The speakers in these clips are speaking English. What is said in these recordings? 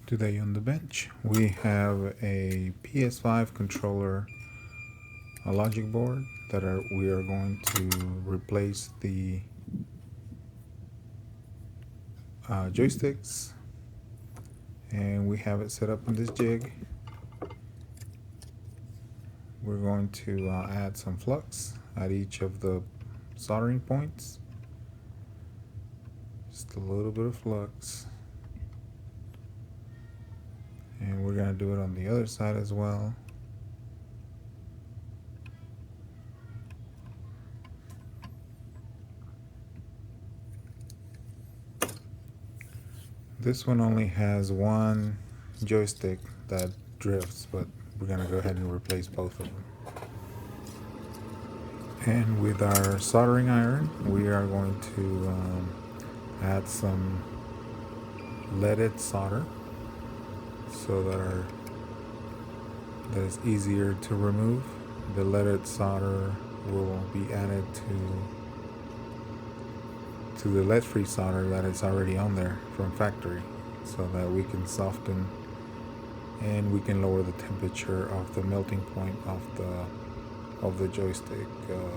Today on the bench we have a PS5 controller, a logic board that we are going to replace the joysticks, and we have it set up in this jig. We're going to add some flux at each of the soldering points, just a little bit of flux, and we're going to do it on the other side as well. This one only has one joystick that drifts, but we're going to go ahead and replace both of them. And with our soldering iron, we are going to add some leaded solder so that it's easier to remove. The leaded solder will be added to the lead-free solder that is already on there from factory, so that we can soften and we can lower the temperature of the melting point of the joystick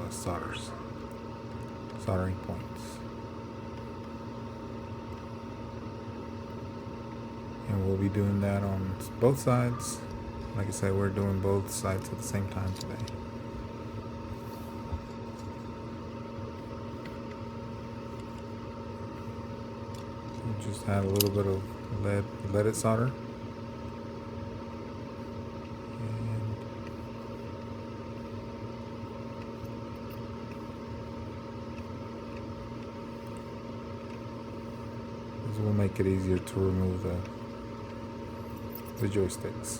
soldering points. And we'll be doing that on both sides. Like I said, we're doing both sides at the same time today. Just add a little bit of leaded solder, and this will make it easier to remove the joysticks.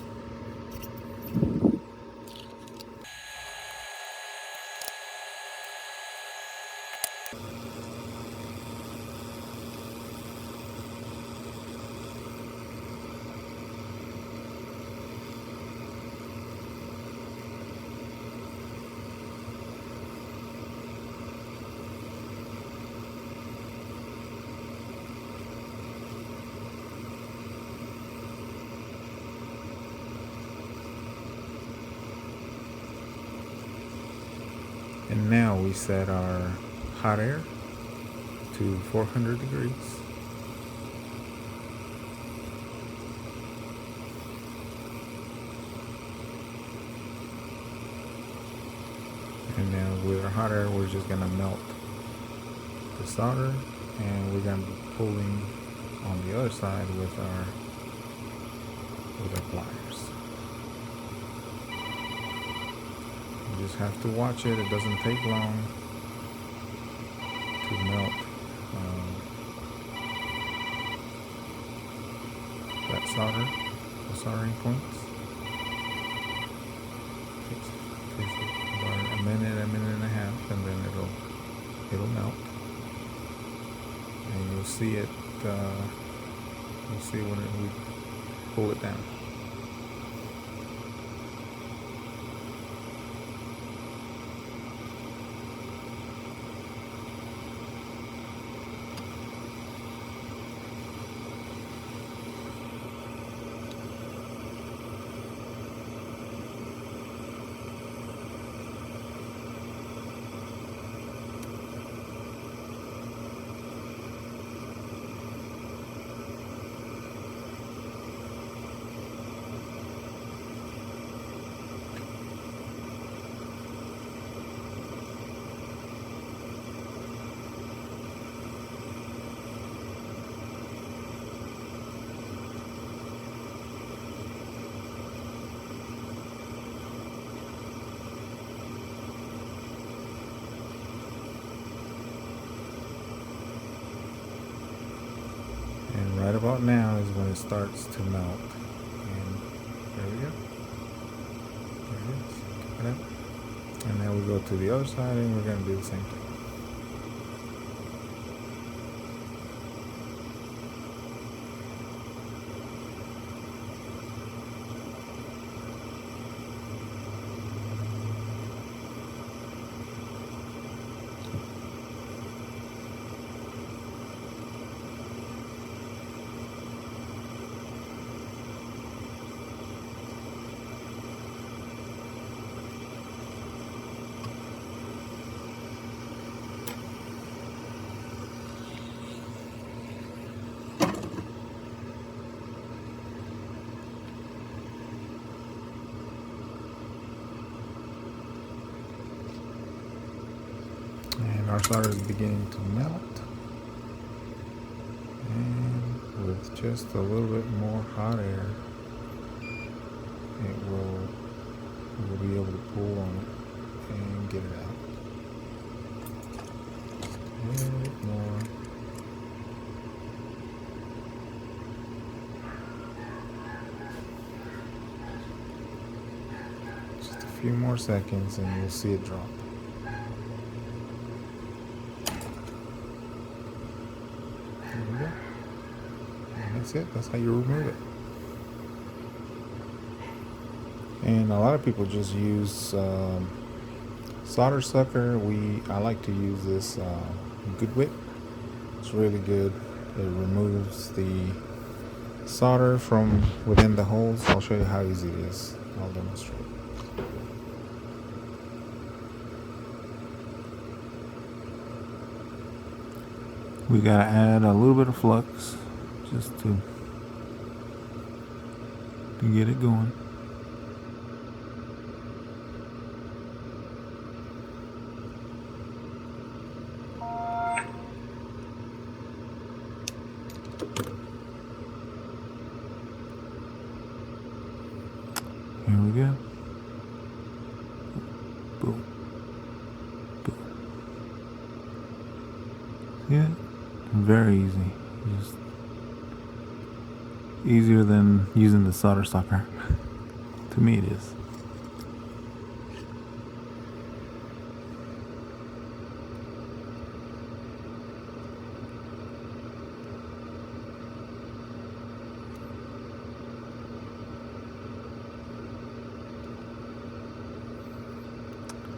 And now we set our hot air to 400 degrees. And now with our hot air, we're just gonna melt the solder, and we're gonna be pulling on the other side with our pliers. You just have to watch it. It doesn't take long to melt that solder, the soldering points. It takes about a minute and a half, and then it'll melt, and you'll see it. You'll see when we pull it down. And right about now is when it starts to melt. And there we go. There it is. Look at that. And now we go to the other side, and we're going to do the same thing. our solder is beginning to melt. And with just a little bit more hot air, we'll be able to pull on it and get it out. Just a little bit more. Just a few more seconds and you'll see it drop. There we go. And that's it. That's how you remove it. And a lot of people just use solder sucker. I like to use this Good Wick. It's really good. It removes the solder from within the holes. I'll show you how easy it is. I'll demonstrate. We gotta add a little bit of flux just to get it going. Here we go. Boom. Boom. Yeah, very easy. Just easier than using the solder sucker. To me it is.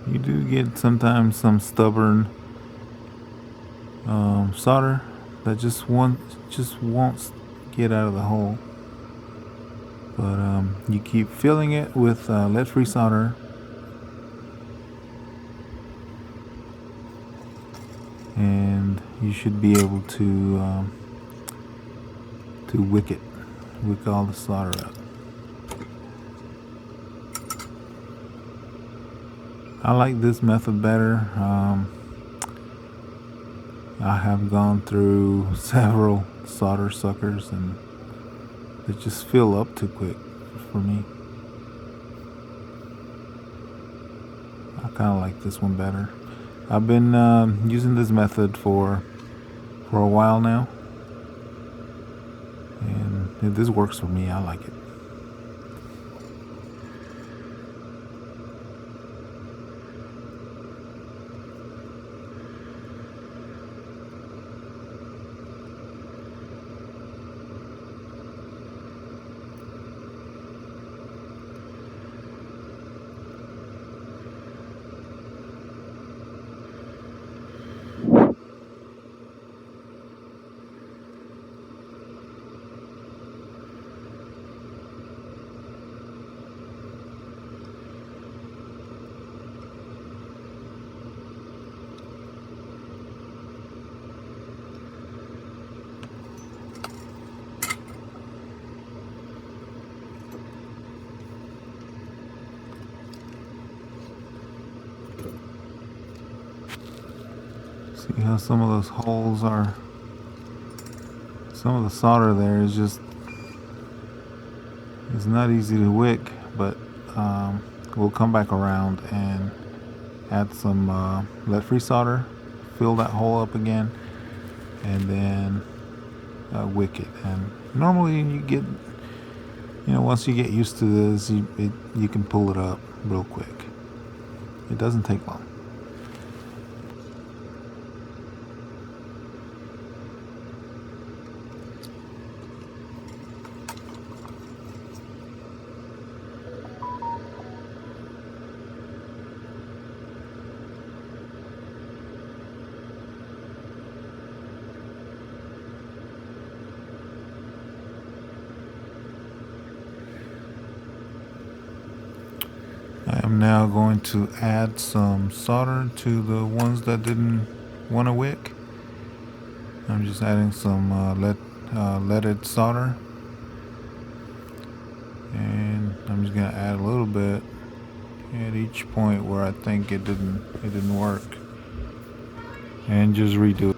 You do get sometimes some stubborn solder that just won't get out of the hole. But you keep filling it with lead-free solder, and you should be able to wick all the solder up. I like this method better. I have gone through several solder suckers and they just fill up too quick for me. I kind of like this one better. I've been using this method for a while now, and this works for me. I like it. See how some of those holes are, some of the solder there is just, it's not easy to wick, but we'll come back around and add some lead-free solder, fill that hole up again, and then wick it. And normally you get, once you get used to this, you can pull it up real quick. It doesn't take long. I am now going to add some solder to the ones that didn't want to wick. I'm just adding some leaded solder, and I'm just going to add a little bit at each point where I think it didn't work. and just redo it.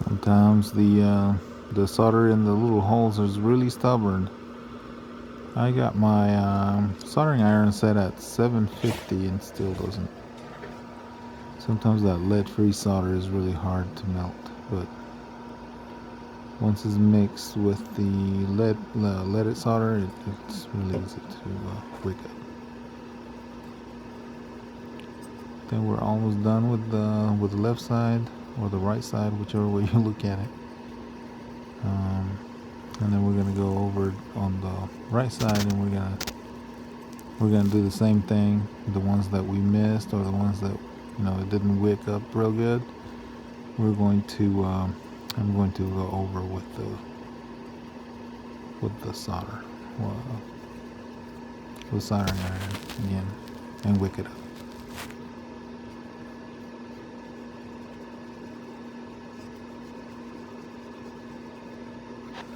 Sometimes the solder in the little holes is really stubborn. I got my soldering iron set at 750 and still doesn't. Sometimes that lead-free solder is really hard to melt, but once it's mixed with the leaded solder, it's really easy to wick up. Then we're almost done with the left side or the right side, whichever way you look at it. And then we're gonna go over on the right side, and we're gonna do the same thing. The ones that we missed, or the ones that it didn't wick up real good, we're going to I'm going to go over with the solder, with soldering iron again, and wick it up.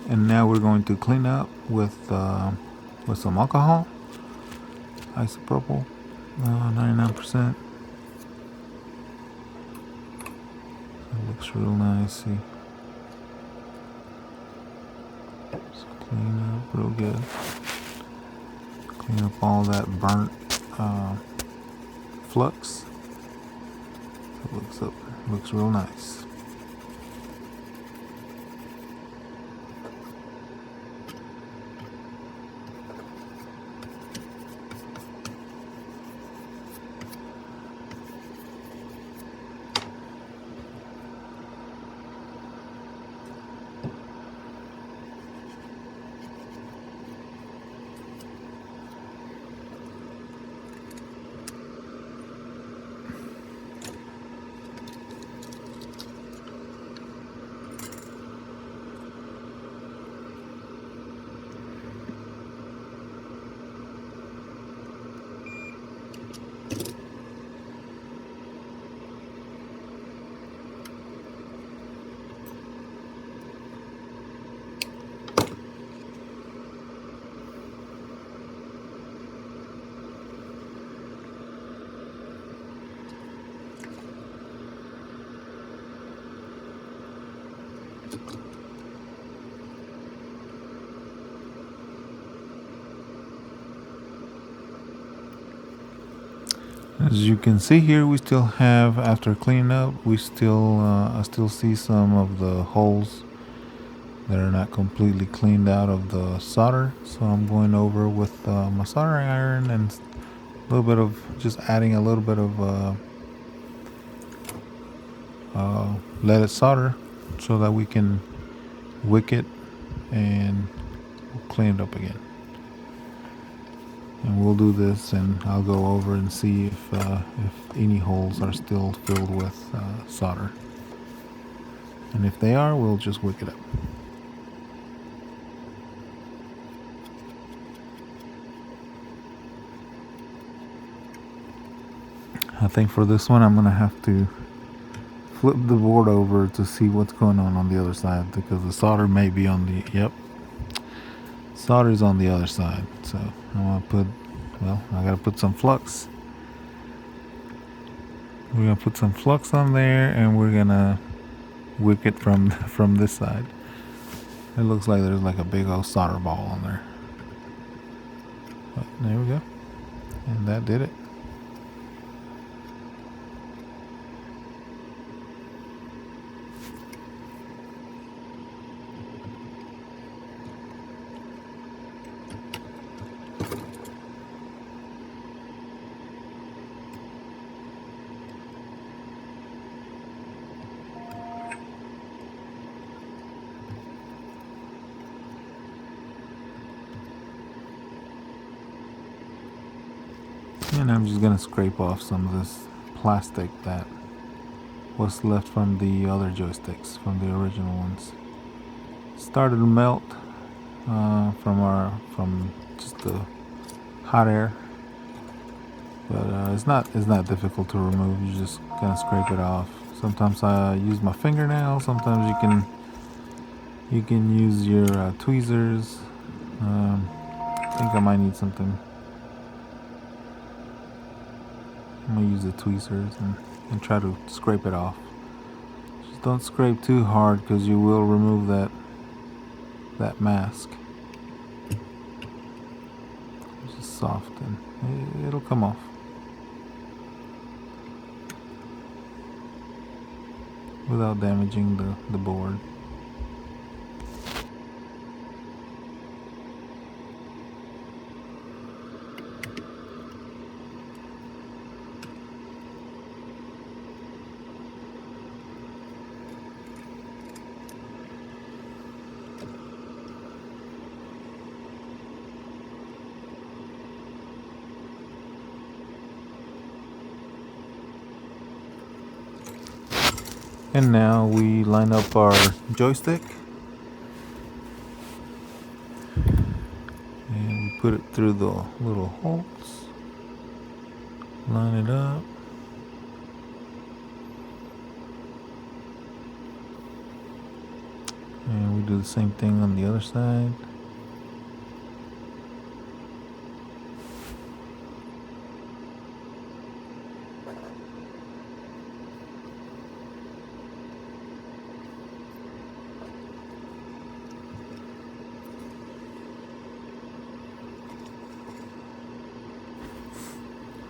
And now we're going to clean up with some alcohol, isopropyl, 99%. It looks real nice. See, so clean up real good. Clean up all that burnt flux. It looks real nice. As you can see here, we still have, after cleaning up, I still see some of the holes that are not completely cleaned out of the solder. So I'm going over with my soldering iron and a little bit of, just adding a little bit of leaded solder so that we can wick it and clean it up again. And we'll do this, and I'll go over and see if any holes are still filled with solder. And if they are, we'll just wick it up. I think for this one I'm gonna have to flip the board over to see what's going on the other side, because the solder may be on the, yep, solder's on the other side. So I'm gonna put, well, I gotta put some flux. We're gonna put some flux on there, and we're gonna wick it from this side. It looks like there's like a big old solder ball on there. But there we go, and that did it. And I'm just gonna scrape off some of this plastic that was left from the other joysticks, from the original ones. Started to melt from just the hot air, but it's not difficult to remove. You just kind of scrape it off. Sometimes I use my fingernail. Sometimes you can use your tweezers. I think I might need something. I'm gonna use the tweezers and try to scrape it off. Just don't scrape too hard, because you will remove that mask. Just soft, and it'll come off without damaging the board. And now we line up our joystick, and we put it through the little holes, line it up, and we do the same thing on the other side.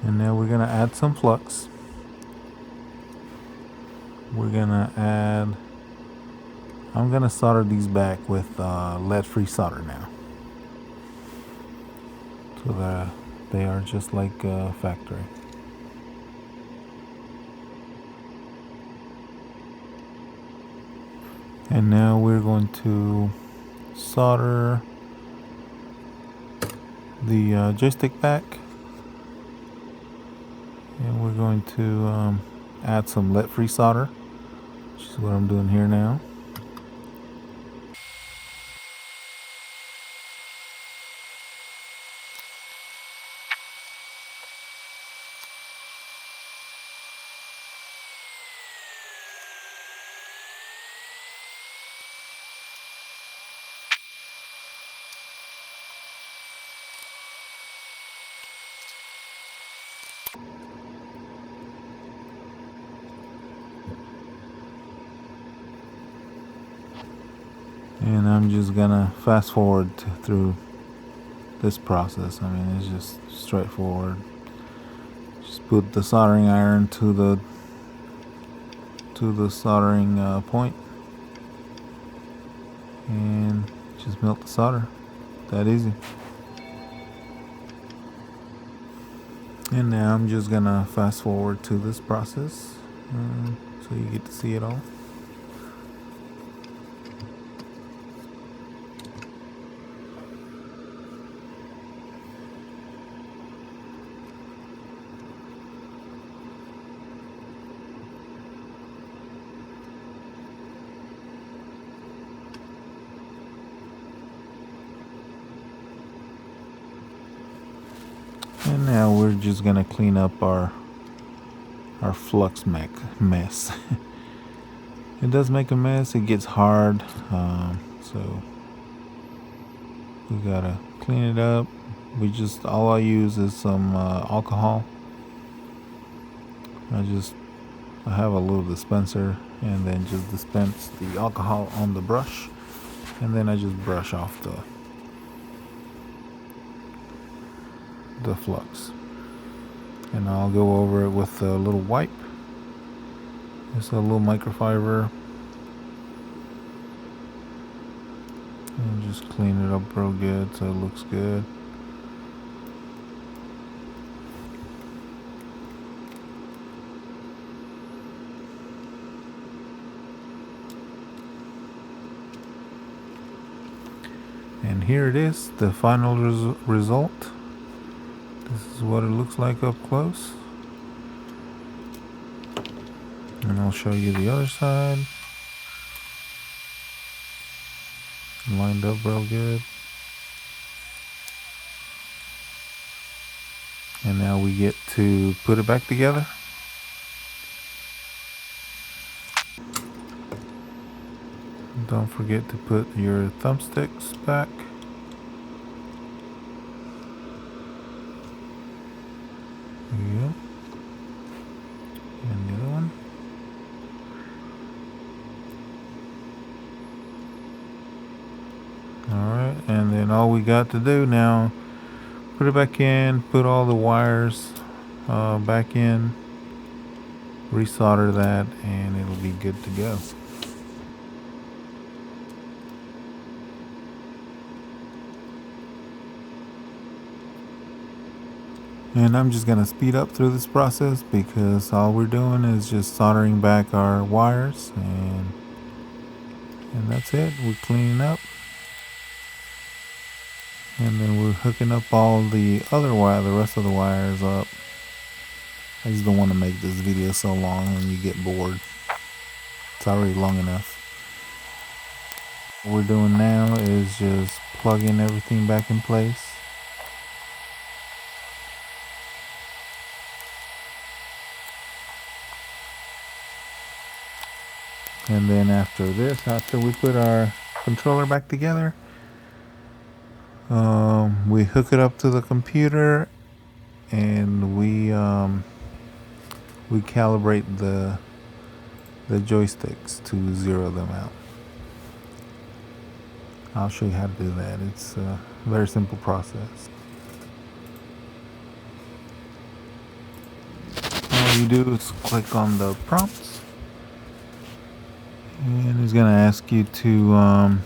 And now we're gonna add some flux. We're gonna add, I'm gonna solder these back with lead-free solder now, so that they are just like factory. And now we're going to solder the joystick back. And we're going to add some lead-free solder, which is what I'm doing here now. And I'm just gonna fast forward through this process. I mean, it's just straightforward. Just put the soldering iron to the soldering point, and just melt the solder. That easy. And now I'm just gonna fast forward to this process, so you get to see it all. And now we're just gonna clean up our our flux mess. It does make a mess. It gets hard, so we gotta clean it up. All I use is some alcohol. I have a little dispenser, and then just dispense the alcohol on the brush, and then I just brush off the flux, and I'll go over it with a little wipe. Just a little microfiber, and just clean it up real good so it looks good. And here it is, the final result. This is what it looks like up close. And I'll show you the other side. Lined up real good. And now we get to put it back together. Don't forget to put your thumbsticks back. There you go. And the other one. Alright, and then all we got to do now, put it back in, put all the wires back in, resolder that, and it'll be good to go. And I'm just gonna speed up through this process because all we're doing is just soldering back our wires, and that's it. We're cleaning up, and then we're hooking up all the rest of the wires up. I just don't want to make this video so long and you get bored. It's already long enough. What we're doing now is just plugging everything back in place. And then after we put our controller back together, we hook it up to the computer, and we calibrate the joysticks to zero them out. I'll show you how to do that. It's a very simple process. All you do is click on the prompts, and it's gonna ask you to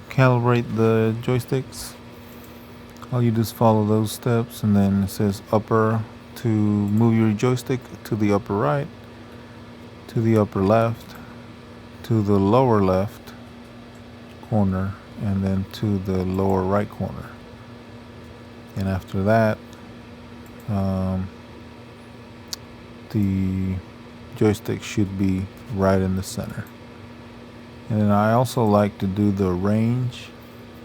calibrate the joysticks. All you do is follow those steps, and then it says upper to move your joystick to the upper right, to the upper left, to the lower left corner, and then to the lower right corner. And after that, the joystick should be right in the center. And then I also like to do the range,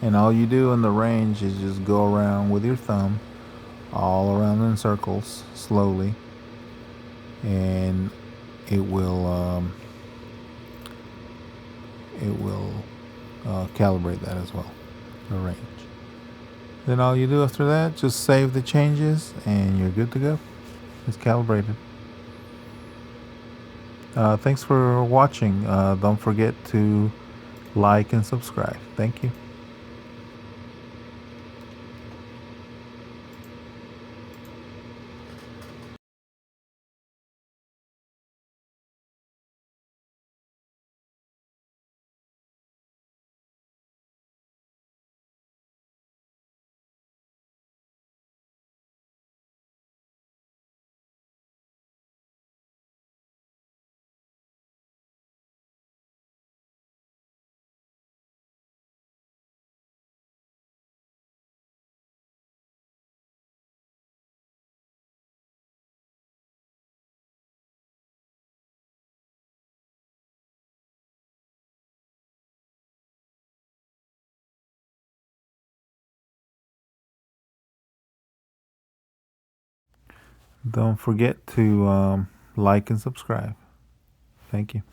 and all you do in the range is just go around with your thumb all around in circles slowly, and it will calibrate that as well, the range. Then all you do after that, just save the changes and you're good to go. It's calibrated. Thanks for watching. Don't forget to like and subscribe. Thank you. Don't forget to like and subscribe. Thank you.